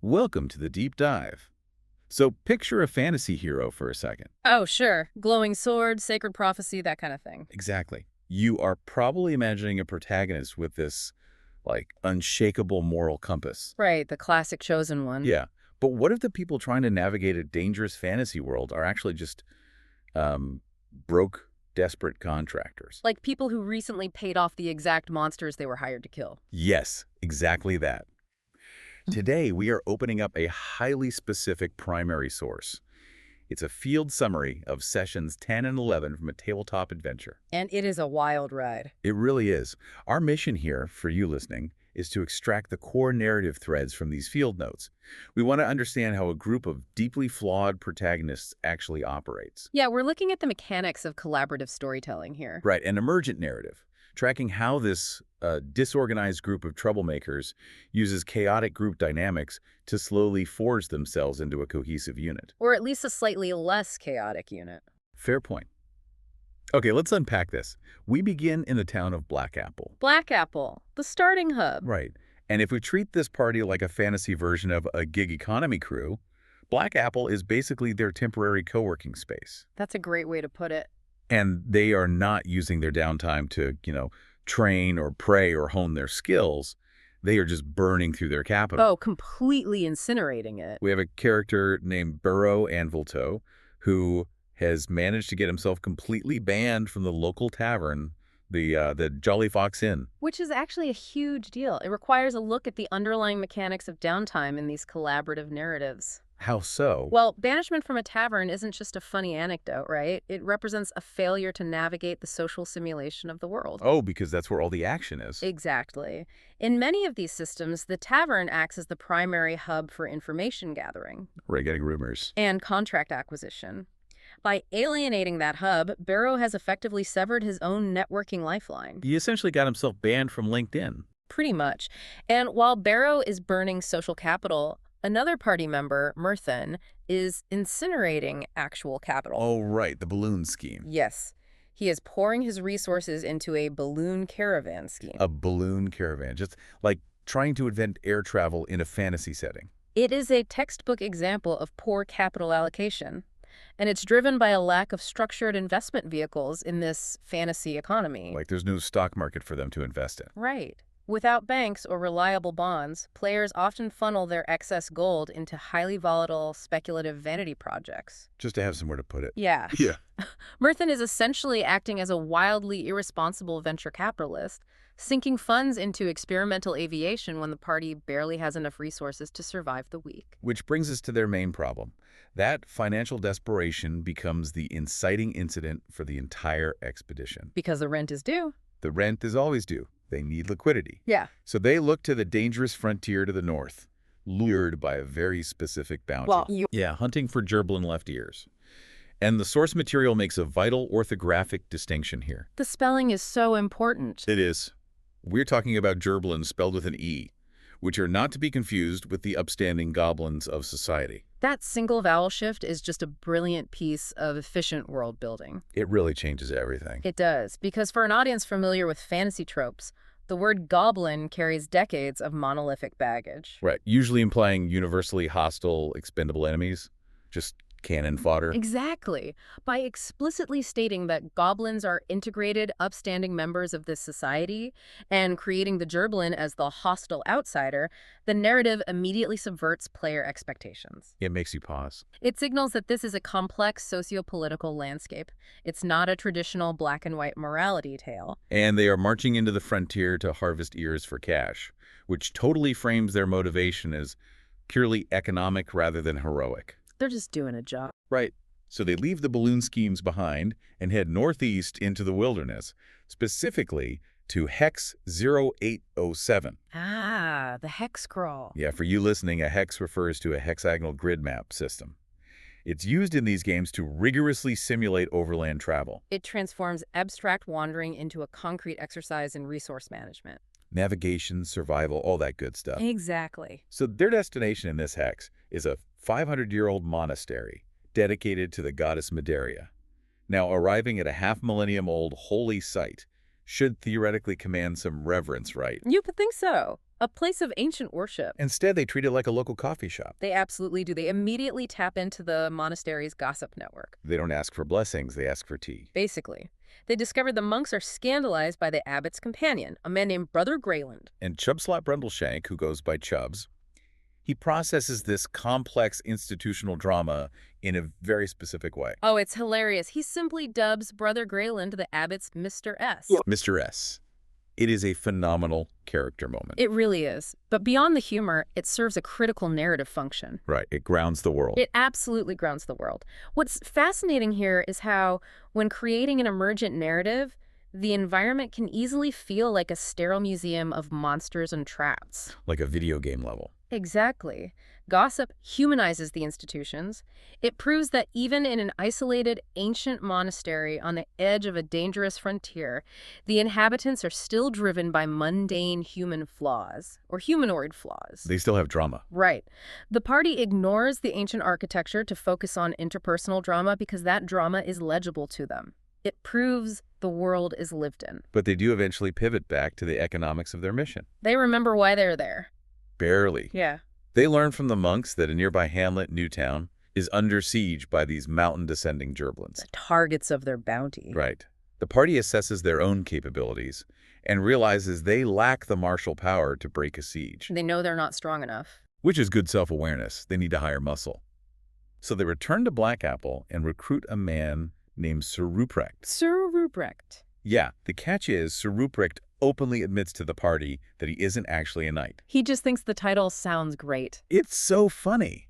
Welcome to the deep dive. So picture a fantasy hero for a second. Oh, sure. Glowing sword, sacred prophecy, that kind of thing. Exactly. You are probably imagining a protagonist with this, unshakable moral compass. Right, the classic chosen one. Yeah. But what if the people trying to navigate a dangerous fantasy world are actually just, um, broke, desperate contractors? Like people who recently paid off the exact monsters they were hired to kill. Yes, exactly that. Today, we are opening up a highly specific primary source. It's a field summary of sessions 10 and 11 from a tabletop adventure. And it is a wild ride. It really is. Our mission here, for you listening, is to extract the core narrative threads from these field notes. We want to understand how a group of deeply flawed protagonists actually operates. Yeah, we're looking at the mechanics of collaborative storytelling here. Right, an emergent narrative, tracking how this disorganized group of troublemakers uses chaotic group dynamics to slowly forge themselves into a cohesive unit. Or at least a slightly less chaotic unit. Fair point. Okay, let's unpack this. We begin in the town of Black Apple. Black Apple, the starting hub. Right. And if we treat this party like a fantasy version of a gig economy crew, Black Apple is basically their temporary co-working space. That's a great way to put it. And they are not using their downtime to, train or pray or hone their skills. They are just burning through their capital. Oh, completely incinerating it. We have a character named Burrow Anvilto who has managed to get himself completely banned from the local tavern, the Jolly Fox Inn. Which is actually a huge deal. It requires a look at the underlying mechanics of downtime in these collaborative narratives. How so? Well, banishment from a tavern isn't just a funny anecdote, right? It represents a failure to navigate the social simulation of the world. Oh, because that's where all the action is. Exactly. In many of these systems, the tavern acts as the primary hub for information gathering We're getting rumors. and contract acquisition. By alienating that hub, Barrow has effectively severed his own networking lifeline. He essentially got himself banned from LinkedIn. Pretty much. And while Barrow is burning social capital, another party member, Murthan, is incinerating actual capital. Oh, right, the balloon scheme. Yes. He is pouring his resources into a balloon caravan scheme. A balloon caravan, just like trying to invent air travel in a fantasy setting. It is a textbook example of poor capital allocation, and it's driven by a lack of structured investment vehicles in this fantasy economy. Like there's no stock market for them to invest in. Right. Without banks or reliable bonds, players often funnel their excess gold into highly volatile, speculative vanity projects. Just to have somewhere to put it. Yeah. Yeah. Murthan is essentially acting as a wildly irresponsible venture capitalist, sinking funds into experimental aviation when the party barely has enough resources to survive the week. Which brings us to their main problem. That financial desperation becomes the inciting incident for the entire expedition. Because the rent is due. The rent is always due. They need liquidity. Yeah. So they look to the dangerous frontier to the north, lured by a very specific bounty. Yeah, hunting for gerblin left ears. And the source material makes a vital orthographic distinction here. The spelling is so important. It is. We're talking about gerblins spelled with an E, which are not to be confused with the upstanding goblins of society. That single vowel shift is just a brilliant piece of efficient world building. It really changes everything. It does, because for an audience familiar with fantasy tropes, the word goblin carries decades of monolithic baggage. Right, usually implying universally hostile, expendable enemies. Just cannon fodder. Exactly. By explicitly stating that goblins are integrated, upstanding members of this society and creating the gerblin as the hostile outsider, the narrative immediately subverts player expectations. It makes you pause. It signals that this is a complex socio-political landscape. It's not a traditional black and white morality tale. And they are marching into the frontier to harvest ears for cash, which totally frames their motivation as purely economic rather than heroic. They're just doing a job. Right. So they leave the balloon schemes behind and head northeast into the wilderness, specifically to Hex 0807. Ah, the hex scroll. Yeah, for you listening, a hex refers to a hexagonal grid map system. It's used in these games to rigorously simulate overland travel. It transforms abstract wandering into a concrete exercise in resource management. Navigation, survival, all that good stuff. Exactly. So their destination in this hex is a 500-year-old monastery dedicated to the goddess Maderia. Now, arriving at a half-millennium-old holy site should theoretically command some reverence, right? You would think so. a place of ancient worship. Instead, they treat it like a local coffee shop. They absolutely do. They immediately tap into the monastery's gossip network. They don't ask for blessings, they ask for tea. Basically. They discovered the monks are scandalized by the abbot's companion, a man named Brother Greyland. And Chubslot Brundleshank, who goes by Chubbs, he processes this complex institutional drama in a very specific way. Oh, it's hilarious. He simply dubs Brother Greyland the abbot's Mr. S. Mr. S. It is a phenomenal character moment. It really is. But beyond the humor, it serves a critical narrative function. Right. It grounds the world. It absolutely grounds the world. What's fascinating here is how, when creating an emergent narrative, the environment can easily feel like a sterile museum of monsters and traps. Like a video game level. Exactly. Gossip humanizes the institutions. It proves that even in an isolated, ancient monastery on the edge of a dangerous frontier, the inhabitants are still driven by mundane human flaws, or humanoid flaws. They still have drama. Right. The party ignores the ancient architecture to focus on interpersonal drama because that drama is legible to them. It proves the world is lived in. But they do eventually pivot back to the economics of their mission. They remember why they're there. Barely. Yeah. They learn from the monks that a nearby hamlet, Newtown, is under siege by these mountain-descending Gerblins. The targets of their bounty. Right. The party assesses their own capabilities and realizes they lack the martial power to break a siege. They know they're not strong enough. Which is good self-awareness. They need to hire muscle. So they return to Black Apple and recruit a man named Sir Ruprecht. Sir Ruprecht. Yeah, the catch is Sir Ruprecht openly admits to the party that he isn't actually a knight. He just thinks the title sounds great. It's so funny.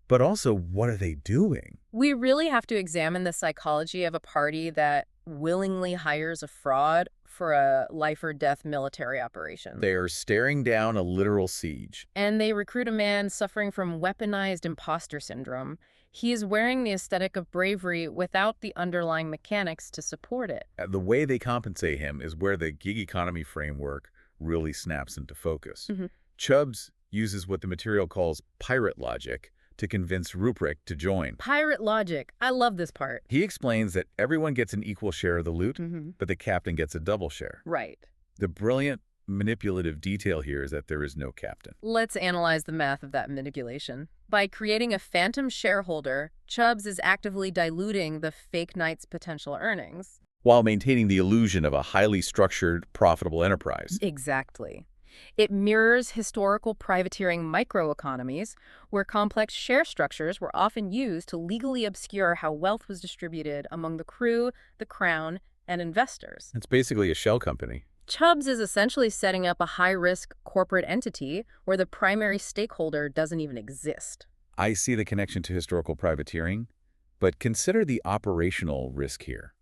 But also, what are they doing? We really have to examine the psychology of a party that willingly hires a fraud for a life-or-death military operation. They are staring down a literal siege. And they recruit a man suffering from weaponized imposter syndrome. He is wearing the aesthetic of bravery without the underlying mechanics to support it. The way they compensate him is where the gig economy framework really snaps into focus. Chubbs uses what the material calls pirate logic to convince Ruprecht to join. Pirate logic. I love this part. He explains that everyone gets an equal share of the loot, but the captain gets a double share. Right. The brilliant manipulative detail here is that there is no captain. Let's analyze the math of that manipulation. By creating a phantom shareholder, Chubbs is actively diluting the fake knight's potential earnings. While maintaining the illusion of a highly structured, profitable enterprise. Exactly. It mirrors historical privateering microeconomies, where complex share structures were often used to legally obscure how wealth was distributed among the crew, the crown, and investors. It's basically a shell company. Chubbs is essentially setting up a high-risk corporate entity where the primary stakeholder doesn't even exist. I see the connection to historical privateering, but consider the operational risk here.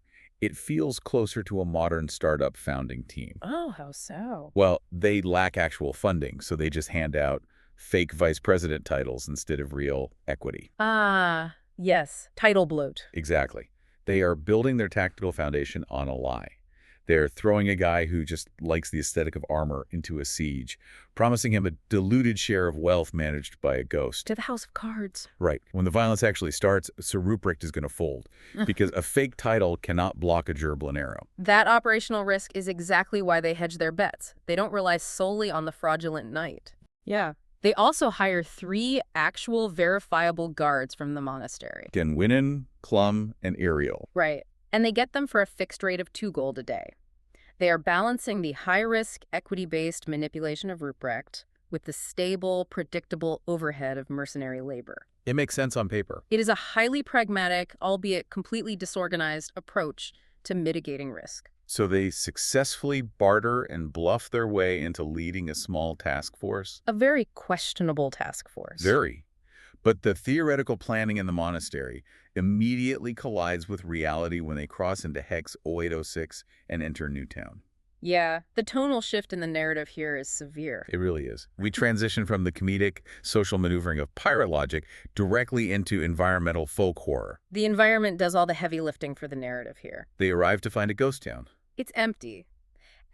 It feels closer to a modern startup founding team. Oh, how so? Well, they lack actual funding, so they just hand out fake vice president titles instead of real equity. Ah, yes, title bloat. Exactly. They are building their tactical foundation on a lie. They're throwing a guy who just likes the aesthetic of armor into a siege, promising him a diluted share of wealth managed by a ghost. To the House of Cards. Right. When the violence actually starts, Sir Ruprecht is going to fold, because a fake title cannot block a Gerblin arrow. That operational risk is exactly why they hedge their bets. They don't rely solely on the fraudulent knight. Yeah. They also hire 3 actual verifiable guards from the monastery. Denwinnen, Clum, and Ariel. Right. And they get them for a fixed rate of 2 gold a day. They are balancing the high-risk, equity-based manipulation of Ruprecht with the stable, predictable overhead of mercenary labor. It makes sense on paper. It is a highly pragmatic, albeit completely disorganized, approach to mitigating risk. So they successfully barter and bluff their way into leading a small task force? A very questionable task force. Very. But the theoretical planning in the monastery immediately collides with reality when they cross into Hex 0806 and enter Newtown. Yeah, the tonal shift in the narrative here is severe. It really is. We transition from the comedic social maneuvering of pirate logic directly into environmental folk horror. The environment does all the heavy lifting for the narrative here. They arrive to find a ghost town. It's empty.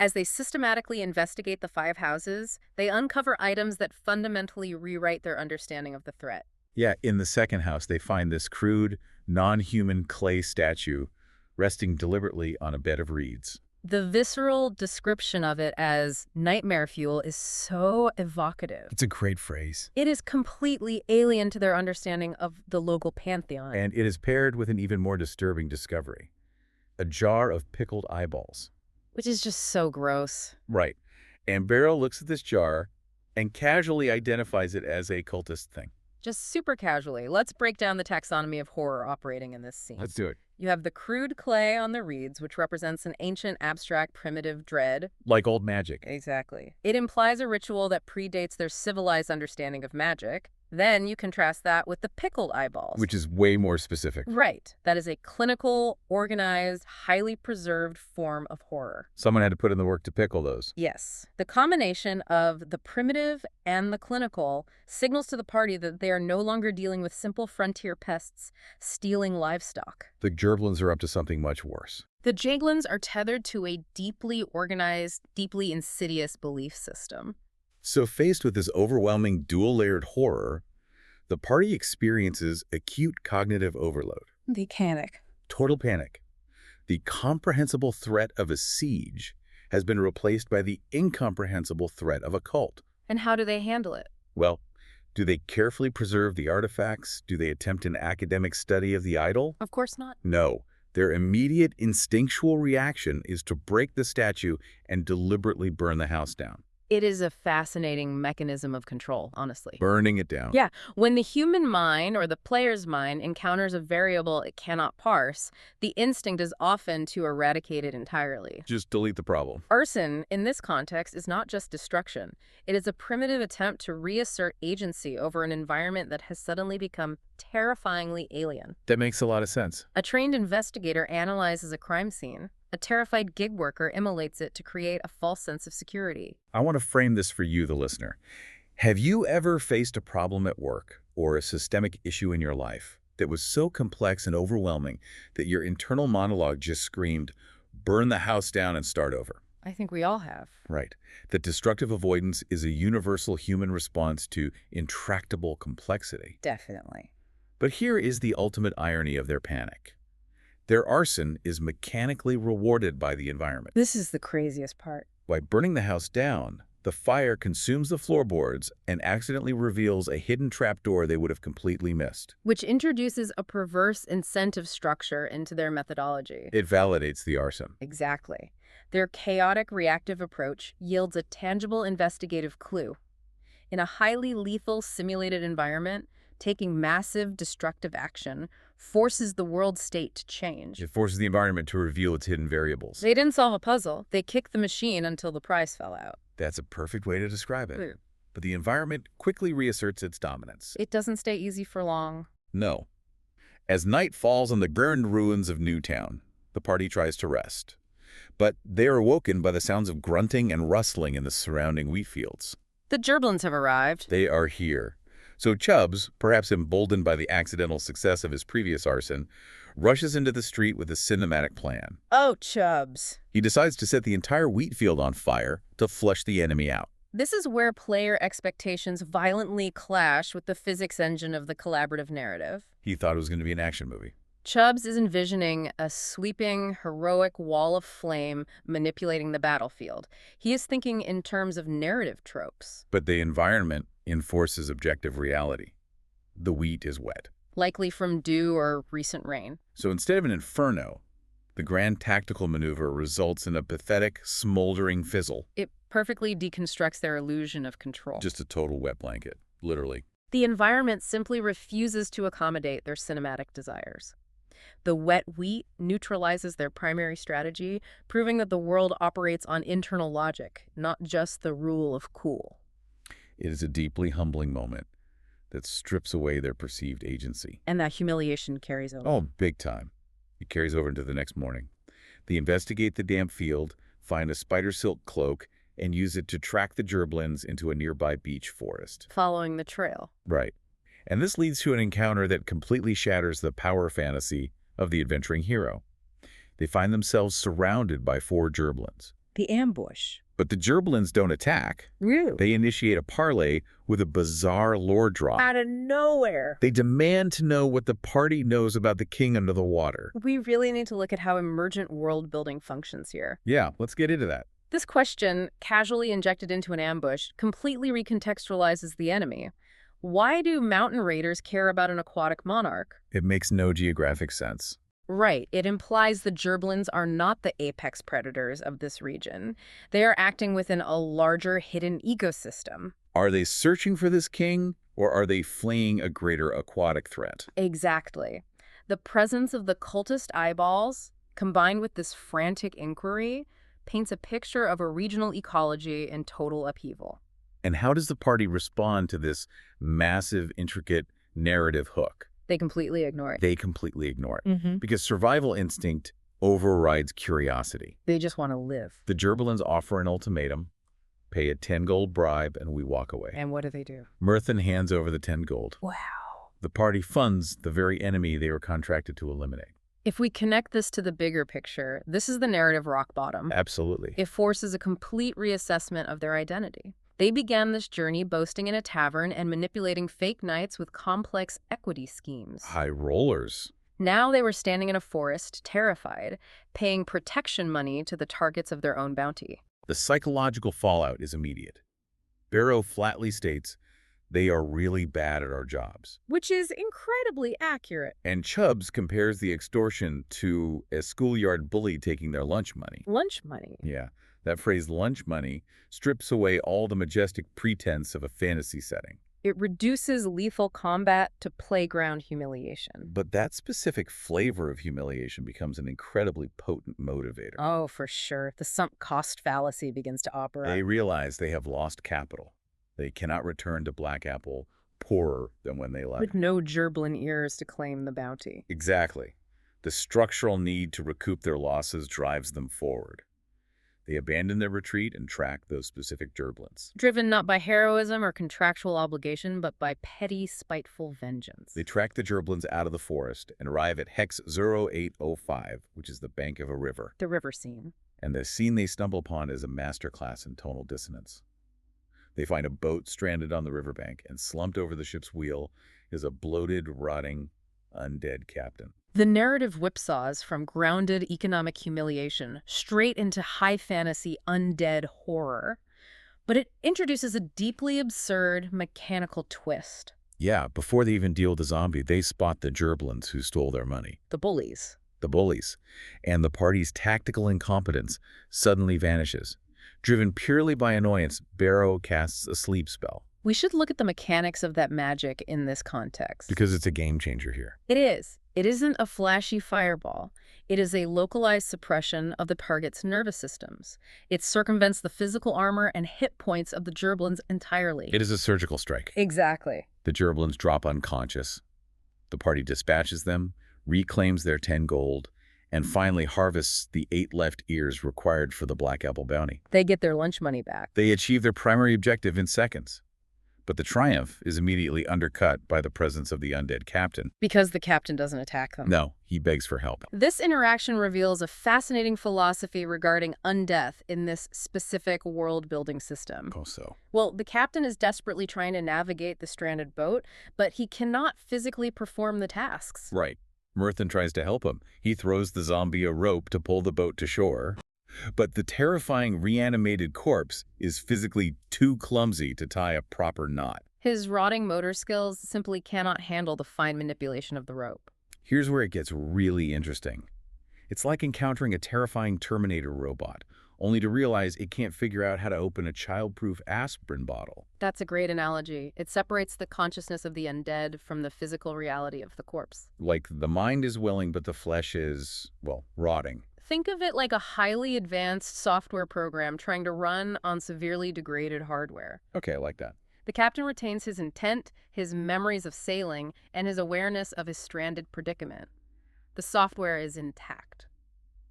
As they systematically investigate the 5 houses, they uncover items that fundamentally rewrite their understanding of the threat. Yeah, in the second house, they find this crude, non-human clay statue resting deliberately on a bed of reeds. The visceral description of it as nightmare fuel is so evocative. It's a great phrase. It is completely alien to their understanding of the local pantheon. And it is paired with an even more disturbing discovery. A jar of pickled eyeballs. Which is just so gross. Right. And Barrow looks at this jar and casually identifies it as a cultist thing. Just super casually. Let's break down the taxonomy of horror operating in this scene. Let's do it. You have the crude clay on the reeds, which represents an ancient, abstract, primitive dread. Like old magic. Exactly. It implies a ritual that predates their civilized understanding of magic. Then you contrast that with the pickled eyeballs. Which is way more specific. Right. That is a clinical, organized, highly preserved form of horror. Someone had to put in the work to pickle those. Yes. The combination of the primitive and the clinical signals to the party that they are no longer dealing with simple frontier pests stealing livestock. The Gerblins are up to something much worse. The Gerblins are tethered to a deeply organized, deeply insidious belief system. So faced with this overwhelming dual-layered horror, the party experiences acute cognitive overload. The panic. Total panic. The comprehensible threat of a siege has been replaced by the incomprehensible threat of a cult. And how do they handle it? Well, do they carefully preserve the artifacts? Do they attempt an academic study of the idol? Of course not. No. Their immediate instinctual reaction is to break the statue and deliberately burn the house down. It is a fascinating mechanism of control, honestly. Burning it down. Yeah. When the human mind or the player's mind encounters a variable it cannot parse, the instinct is often to eradicate it entirely. Just delete the problem. Arson, in this context, is not just destruction. It is a primitive attempt to reassert agency over an environment that has suddenly become terrifyingly alien. That makes a lot of sense. A trained investigator analyzes a crime scene. A terrified gig worker immolates it to create a false sense of security. I want to frame this for you, the listener. Have you ever faced a problem at work or a systemic issue in your life that was so complex and overwhelming that your internal monologue just screamed, burn the house down and start over? I think we all have. Right. That destructive avoidance is a universal human response to intractable complexity. Definitely. But here is the ultimate irony of their panic. Their arson is mechanically rewarded by the environment. This is the craziest part. By burning the house down, the fire consumes the floorboards and accidentally reveals a hidden trapdoor they would have completely missed. Which introduces a perverse incentive structure into their methodology. It validates the arson. Exactly. Their chaotic reactive approach yields a tangible investigative clue. In a highly lethal simulated environment, taking massive destructive action forces the world state to change. It forces the environment to reveal its hidden variables. They didn't solve a puzzle. They kicked the machine until the prize fell out. That's a perfect way to describe it. Ooh. But the environment quickly reasserts its dominance. It doesn't stay easy for long. No. As night falls on the burned ruins of Newtown, the party tries to rest. But they are awoken by the sounds of grunting and rustling in the surrounding wheat fields. The Gerblins have arrived. They are here. So Chubbs, perhaps emboldened by the accidental success of his previous arson, rushes into the street with a cinematic plan. Oh, Chubbs. He decides to set the entire wheat field on fire to flush the enemy out. This is where player expectations violently clash with the physics engine of the collaborative narrative. He thought it was going to be an action movie. Chubbs is envisioning a sweeping, heroic wall of flame manipulating the battlefield. He is thinking in terms of narrative tropes. But the environment enforces objective reality. The wheat is wet. Likely from dew or recent rain. So instead of an inferno, the grand tactical maneuver results in a pathetic, smoldering fizzle. It perfectly deconstructs their illusion of control. Just a total wet blanket, literally. The environment simply refuses to accommodate their cinematic desires. The wet wheat neutralizes their primary strategy, proving that the world operates on internal logic, not just the rule of cool. It is a deeply humbling moment that strips away their perceived agency. And that humiliation carries over. Oh, big time. It carries over into the next morning. They investigate the damp field, find a spider silk cloak, and use it to track the Gerblins into a nearby beech forest. Following the trail. Right. And this leads to an encounter that completely shatters the power fantasy of the adventuring hero. They find themselves surrounded by 4 Gerblins. The ambush. But the Gerblins don't attack. Really? They initiate a parley with a bizarre lore drop. Out of nowhere. They demand to know what the party knows about the king under the water. We really need to look at how emergent world building functions here. Yeah, let's get into that. This question, casually injected into an ambush, completely recontextualizes the enemy. Why do mountain raiders care about an aquatic monarch? It makes no geographic sense. Right. It implies the Gerblins are not the apex predators of this region. They are acting within a larger hidden ecosystem. Are they searching for this king, or are they fleeing a greater aquatic threat? Exactly. The presence of the cultist eyeballs, combined with this frantic inquiry, paints a picture of a regional ecology in total upheaval. And how does the party respond to this massive, intricate narrative hook? They completely ignore it. They completely ignore it. Because survival instinct overrides curiosity. They just want to live. The Gerblins offer an ultimatum, pay a 10 gold bribe, and we walk away. And what do? Murthan hands over the 10 gold. Wow. The party funds the very enemy they were contracted to eliminate. If we connect this to the bigger picture, this is the narrative rock bottom. Absolutely. It forces a complete reassessment of their identity. They began this journey boasting in a tavern and manipulating fake knights with complex equity schemes. High rollers. Now they were standing in a forest, terrified, paying protection money to the targets of their own bounty. The psychological fallout is immediate. Barrow flatly states, "They are really bad at our jobs." Which is incredibly accurate. And Chubbs compares the extortion to a schoolyard bully taking their lunch money. Lunch money. Yeah, that phrase lunch money strips away all the majestic pretense of a fantasy setting. It reduces lethal combat to playground humiliation. But that specific flavor of humiliation becomes an incredibly potent motivator. Oh, for sure. The sunk cost fallacy begins to operate. They realize they have lost capital. They cannot return to Black Apple poorer than when they left. With no Gerblin ears to claim the bounty. Exactly. The structural need to recoup their losses drives them forward. They abandon their retreat and track those specific Gerblins. Driven not by heroism or contractual obligation, but by petty, spiteful vengeance. They track the Gerblins out of the forest and arrive at Hex 0805, which is the bank of a river. The river scene. And the scene they stumble upon is a masterclass in tonal dissonance. They find a boat stranded on the riverbank, and slumped over the ship's wheel is a bloated, rotting, undead captain. The narrative whipsaws from grounded economic humiliation straight into high fantasy undead horror. But it introduces a deeply absurd mechanical twist. Yeah, before they even deal with the zombie, they spot the Gerblins who stole their money. The bullies. The bullies. And the party's tactical incompetence suddenly vanishes. Driven purely by annoyance, Barrow casts a sleep spell. We should look at the mechanics of that magic in this context. Because it's a game changer here. It is. It isn't a flashy fireball. It is a localized suppression of the target's nervous systems. It circumvents the physical armor and hit points of the Gerblins entirely. It is a surgical strike. Exactly. The Gerblins drop unconscious. The party dispatches them, reclaims their 10 gold, and finally harvests the 8 left ears required for the Black Apple bounty. They get their lunch money back. They achieve their primary objective in seconds. But the triumph is immediately undercut by the presence of the undead captain. Because the captain doesn't attack them. No, he begs for help. This interaction reveals a fascinating philosophy regarding undeath in this specific world-building system. Oh, so. Well, the captain is desperately trying to navigate the stranded boat, but he cannot physically perform the tasks. Right. Murthan tries to help him. He throws the zombie a rope to pull the boat to shore. But the terrifying reanimated corpse is physically too clumsy to tie a proper knot. His rotting motor skills simply cannot handle the fine manipulation of the rope. Here's where it gets really interesting. It's like encountering a terrifying Terminator robot, only to realize it can't figure out how to open a child-proof aspirin bottle. That's a great analogy. It separates the consciousness of the undead from the physical reality of the corpse. Like the mind is willing, but the flesh is, well, rotting. Think of it like a highly advanced software program trying to run on severely degraded hardware. Okay, I like that. The captain retains his intent, his memories of sailing, and his awareness of his stranded predicament. The software is intact.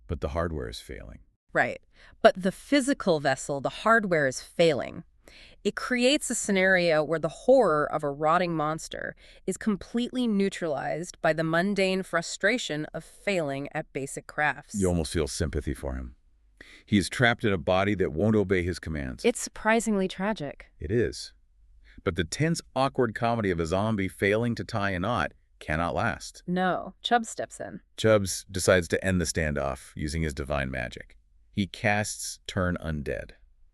But the hardware is failing. Right. But the physical vessel, the hardware, is failing. It creates a scenario where the horror of a rotting monster is completely neutralized by the mundane frustration of failing at basic crafts. You almost feel sympathy for him. He is trapped in a body that won't obey his commands. It's surprisingly tragic. It is. But the tense, awkward comedy of a zombie failing to tie a knot cannot last. No, Chubbs steps in. Chubbs decides to end the standoff using his divine magic. He casts Turn Undead.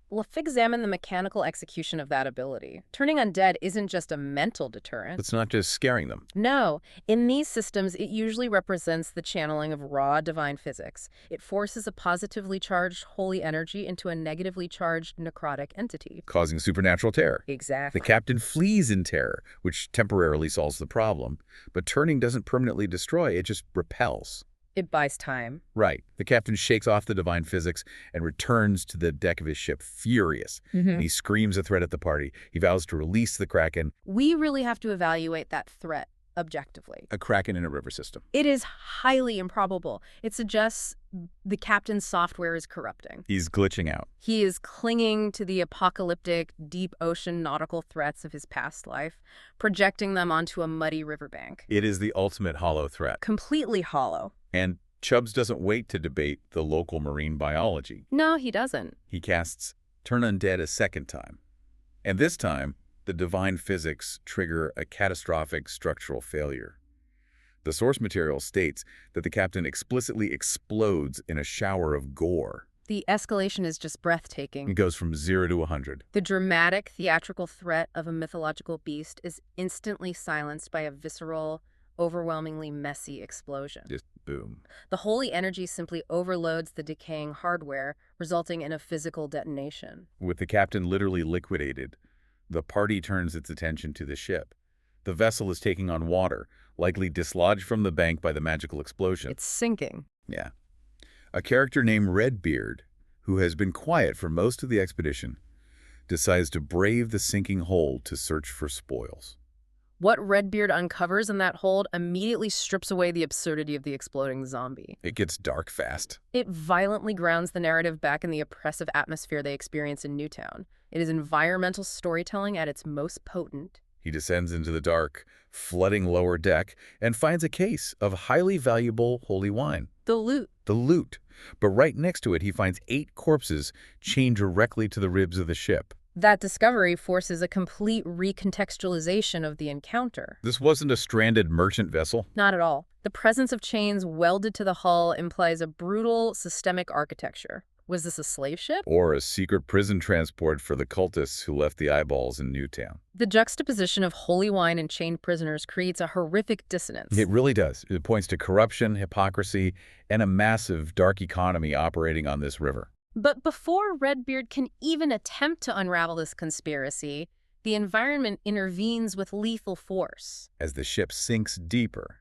Let's examine the mechanical execution of that ability. Turning undead isn't just a mental deterrent. It's not just scaring them. No. In these systems, it usually represents the channeling of raw divine physics. It forces a positively charged holy energy into a negatively charged necrotic entity, Causing supernatural terror. Exactly. The captain flees in terror, which temporarily solves the problem. But turning doesn't permanently destroy, it just repels. It buys time. Right. The captain shakes off the divine physics and returns to the deck of his ship, furious. And he screams a threat at the party. He vows to release the Kraken. We really have to evaluate that threat objectively. A Kraken in a river system. It is highly improbable. It suggests the captain's software is corrupting. He's glitching out. He is clinging to the apocalyptic, deep ocean nautical threats of his past life, projecting them onto a muddy riverbank. It is the ultimate hollow threat. Completely hollow. And Chubbs doesn't wait to debate the local marine biology. No, he doesn't. He casts Turn Undead a second time. And this time, the divine physics trigger a catastrophic structural failure. The source material states that the captain explicitly explodes in a shower of gore. The escalation is just breathtaking. It goes from 0 to 100. The dramatic, theatrical threat of a mythological beast is instantly silenced by a visceral, overwhelmingly messy explosion. Just boom. The holy energy simply overloads the decaying hardware, resulting in a physical detonation. With the captain literally liquidated, the party turns its attention to the ship. The vessel is taking on water, likely dislodged from the bank by the magical explosion. It's sinking. Yeah. A character named Redbeard, who has been quiet for most of the expedition, decides to brave the sinking hold to search for spoils. What Redbeard uncovers in that hold immediately strips away the absurdity of the exploding zombie. It gets dark fast. It violently grounds the narrative back in the oppressive atmosphere they experience in Newtown. It is environmental storytelling at its most potent. He descends into the dark, flooding lower deck, and finds a case of highly valuable holy wine. The loot. The loot. But right next to it, he finds 8 corpses chained directly to the ribs of the ship. That discovery forces a complete recontextualization of the encounter. This wasn't a stranded merchant vessel. Not at all. The presence of chains welded to the hull implies a brutal, systemic architecture. Was this a slave ship? Or a secret prison transport for the cultists who left the eyeballs in Newtown. The juxtaposition of holy wine and chained prisoners creates a horrific dissonance. It really does. It points to corruption, hypocrisy, and a massive dark economy operating on this river. But before Redbeard can even attempt to unravel this conspiracy, the environment intervenes with lethal force. As the ship sinks deeper,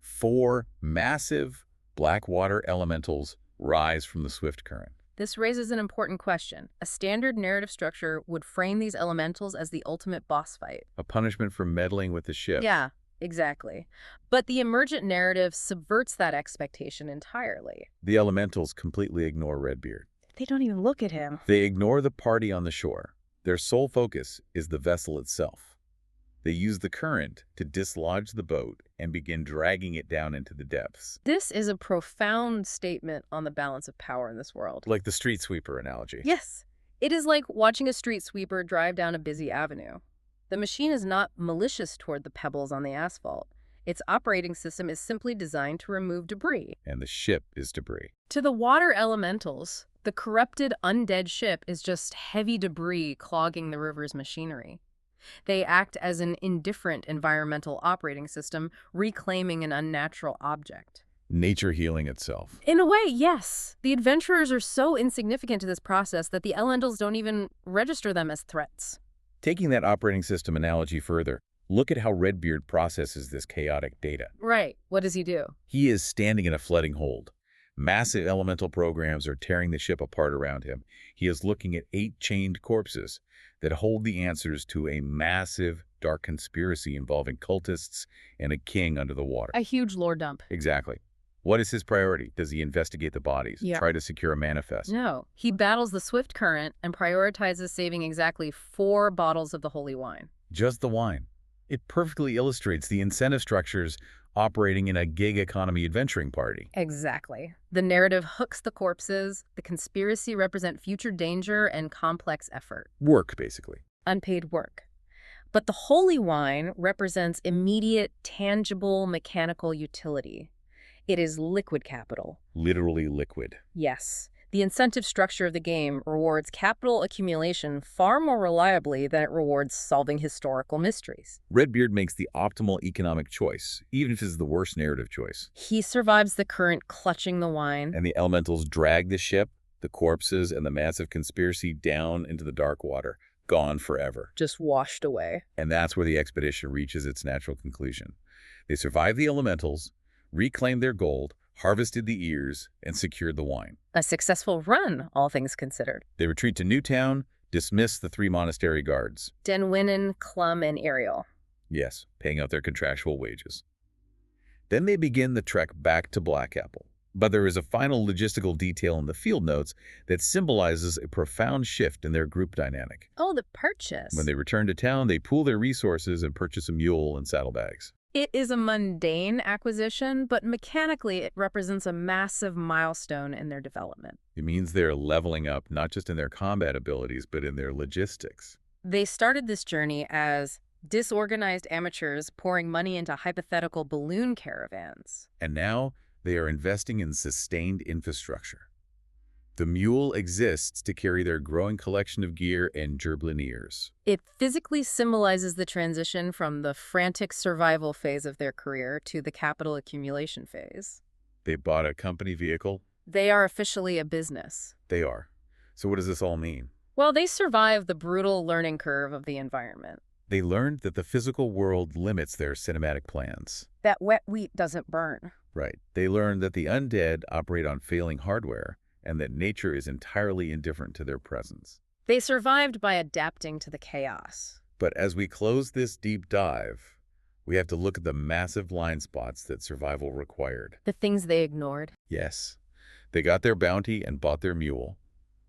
4 massive black water elementals rise from the swift current. This raises an important question. A standard narrative structure would frame these elementals as the ultimate boss fight. A punishment for meddling with the ship. Yeah, exactly. But the emergent narrative subverts that expectation entirely. The elementals completely ignore Redbeard. They don't even look at him. They ignore the party on the shore. Their sole focus is the vessel itself. They use the current to dislodge the boat and begin dragging it down into the depths. This is a profound statement on the balance of power in this world. Like the street sweeper analogy. Yes. It is like watching a street sweeper drive down a busy avenue. The machine is not malicious toward the pebbles on the asphalt. Its operating system is simply designed to remove debris. And the ship is debris. To the water elementals, the corrupted, undead ship is just heavy debris clogging the river's machinery. They act as an indifferent environmental operating system, reclaiming an unnatural object. Nature healing itself. In a way, yes. The adventurers are so insignificant to this process that the elementals don't even register them as threats. Taking that operating system analogy further, look at how Redbeard processes this chaotic data. Right. What does he do? He is standing in a flooding hold. Massive elemental programs are tearing the ship apart around him. He is looking at 8 chained corpses that hold the answers to a massive, dark conspiracy involving cultists and a king under the water. A huge lore dump. Exactly. What is his priority? Does he investigate the bodies? Yeah. Try to secure a manifest? No. He battles the swift current and prioritizes saving exactly 4 bottles of the holy wine. Just the wine. It perfectly illustrates the incentive structures operating in a gig economy adventuring party. Exactly. The narrative hooks the corpses, the conspiracy represent future danger and complex effort. Work, basically. Unpaid work. But the holy wine represents immediate, tangible, mechanical utility. It is liquid capital. Literally liquid. Yes. The incentive structure of the game rewards capital accumulation far more reliably than it rewards solving historical mysteries. Redbeard makes the optimal economic choice, even if it's the worst narrative choice. He survives the current clutching the wine. And the elementals drag the ship, the corpses, and the massive conspiracy down into the dark water, gone forever. Just washed away. And that's where the expedition reaches its natural conclusion. They survived the elementals, reclaimed their gold, harvested the ears, and secured the wine. A successful run, all things considered. They retreat to Newtown, dismiss the 3 monastery guards. Denwinnen, Clum, and Ariel. Yes, paying out their contractual wages. Then they begin the trek back to Blackapple. But there is a final logistical detail in the field notes that symbolizes a profound shift in their group dynamic. Oh, the purchase. When they return to town, they pool their resources and purchase a mule and saddlebags. It is a mundane acquisition, but mechanically it represents a massive milestone in their development. It means they're leveling up not just in their combat abilities, but in their logistics. They started this journey as disorganized amateurs pouring money into hypothetical balloon caravans. And now they are investing in sustained infrastructure. The mule exists to carry their growing collection of gear and gerblin ears. It physically symbolizes the transition from the frantic survival phase of their career to the capital accumulation phase. They bought a company vehicle. They are officially a business. They are. So what does this all mean? Well, they survived the brutal learning curve of the environment. They learned that the physical world limits their cinematic plans. That wet wheat doesn't burn. Right. They learned that the undead operate on failing hardware, and that nature is entirely indifferent to their presence. They survived by adapting to the chaos. But as we close this deep dive, we have to look at the massive blind spots that survival required. The things they ignored. Yes, they got their bounty and bought their mule,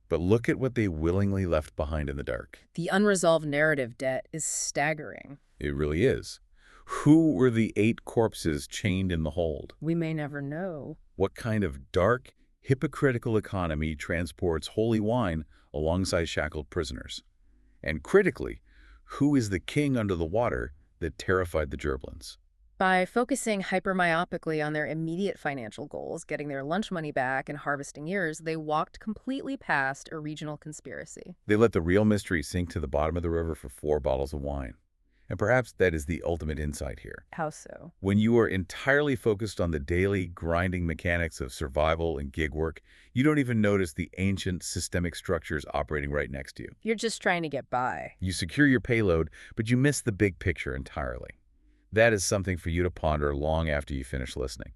but look at what they willingly left behind in the dark. The unresolved narrative debt is staggering. It really is. Who were the 8 corpses chained in the hold? We may never know. What kind of dark, hypocritical economy transports holy wine alongside shackled prisoners? And critically, who is the king under the water that terrified the Gerblins? By focusing hypermyopically on their immediate financial goals, getting their lunch money back and harvesting ears, they walked completely past a regional conspiracy. They let the real mystery sink to the bottom of the river for 4 bottles of wine. And perhaps that is the ultimate insight here. How so? When you are entirely focused on the daily grinding mechanics of survival and gig work, you don't even notice the ancient systemic structures operating right next to you. You're just trying to get by. You secure your payload, but you miss the big picture entirely. That is something for you to ponder long after you finish listening.